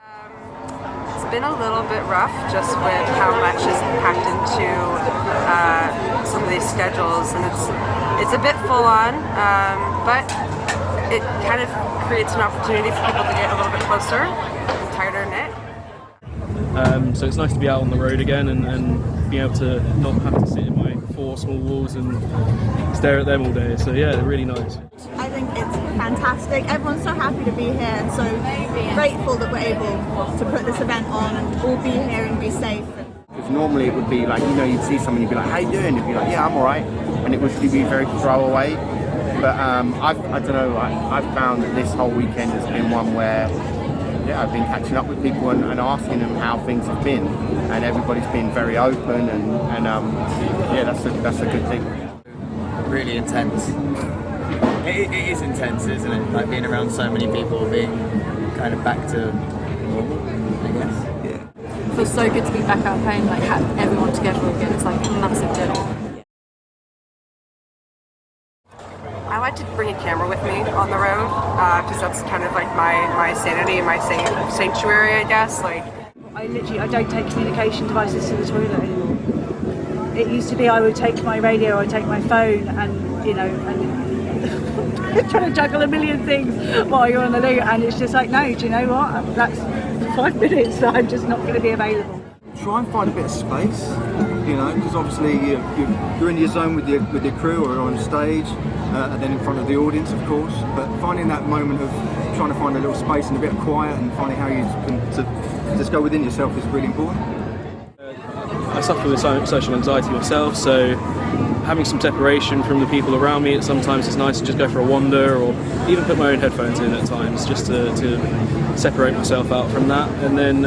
It's been a little bit rough just with how much is packed into some of these schedules, and it's a bit full on, but it kind of creates an opportunity for people to get a little bit closer and tighter knit. So it's nice to be out on the road again and be able to not have to sit in my 4 small walls and stare at them all day. So yeah, they're really nice. I think it's fantastic. Everyone's so happy to be here and so grateful that we're able to put this event on and all be here and be safe. Because normally it would be like, you'd see someone, you'd be like, how you doing? You'd be like, yeah, I'm alright. And it would be very throwaway. But I don't know, I've found that this whole weekend has been one where I've been catching up with people and asking them how things have been. And everybody's been very open and that's a good thing. Really intense. It is intense, isn't it? Like being around so many people, being kind of back to normal, I guess. Yeah. It feels so good to be back out playing, like have everyone together again. It's like a massive deal. I like to bring a camera with me on the road because that's kind of like my sanity and my sanctuary, I guess. Like I don't take communication devices to the toilet anymore. It used to be I would take my radio, I'd take my phone, and trying to juggle a million things while you're on the loo, and it's just like, no, do you know what? That's 5 minutes that I'm just not going to be available. Try and find a bit of space, because obviously you're in your zone with your crew or on stage, and then in front of the audience, of course. But finding that moment of trying to find a little space and a bit of quiet, and finding how you can to just go within yourself is really important. I suffer with social anxiety myself, so having some separation from the people around me, sometimes it's nice to just go for a wander or even put my own headphones in at times just to separate myself out from that, and then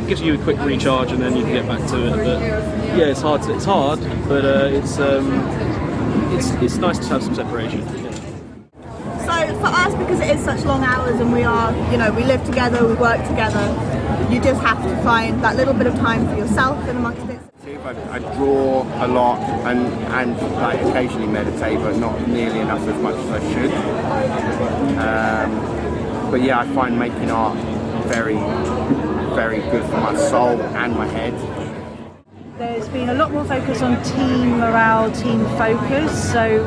gives you a quick recharge and then you can get back to it. But yeah, it's hard, but it's nice to have some separation. So for us, because it is such long hours and we are, we live together, we work together, you just have to find that little bit of time for yourself and amongst it. I draw a lot and like occasionally meditate, but not nearly enough as much as I should. But yeah, I find making art very, very good for my soul and my head. There's been a lot more focus on team morale, team focus, so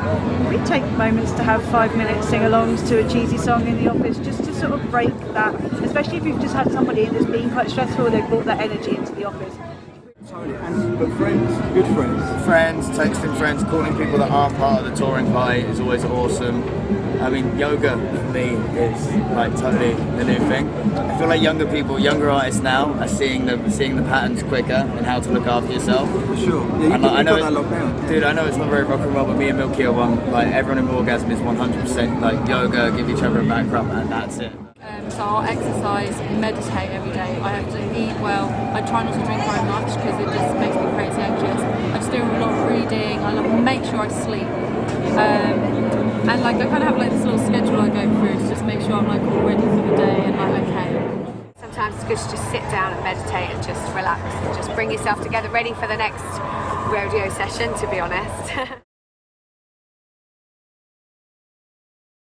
we take moments to have 5-minute sing-alongs to a cheesy song in the office just to sort of break that, especially if you've just had somebody in that's been quite stressful, they've brought that energy into the office. But friends, good friends. Friends, texting friends, calling people that aren't part of the touring party is always awesome. I mean, yoga for me is like totally the new thing. I feel like younger artists now are seeing the patterns quicker and how to look after yourself. For sure. Yeah, I know that lockdown. Dude, I know it's not very rock and roll, but me and Milky are one. Like everyone in Orgasm is 100% like yoga, give each other a back rub, and that's it. So I'll exercise, meditate every day. I have to eat well. I try not to drink very much because it just makes me crazy anxious. I just do a lot of reading. I make sure I sleep. And like I kind of have like this little schedule I go through to just make sure I'm like all ready for the day and like okay. Sometimes it's good to just sit down and meditate and just relax and just bring yourself together, ready for the next rodeo session, to be honest.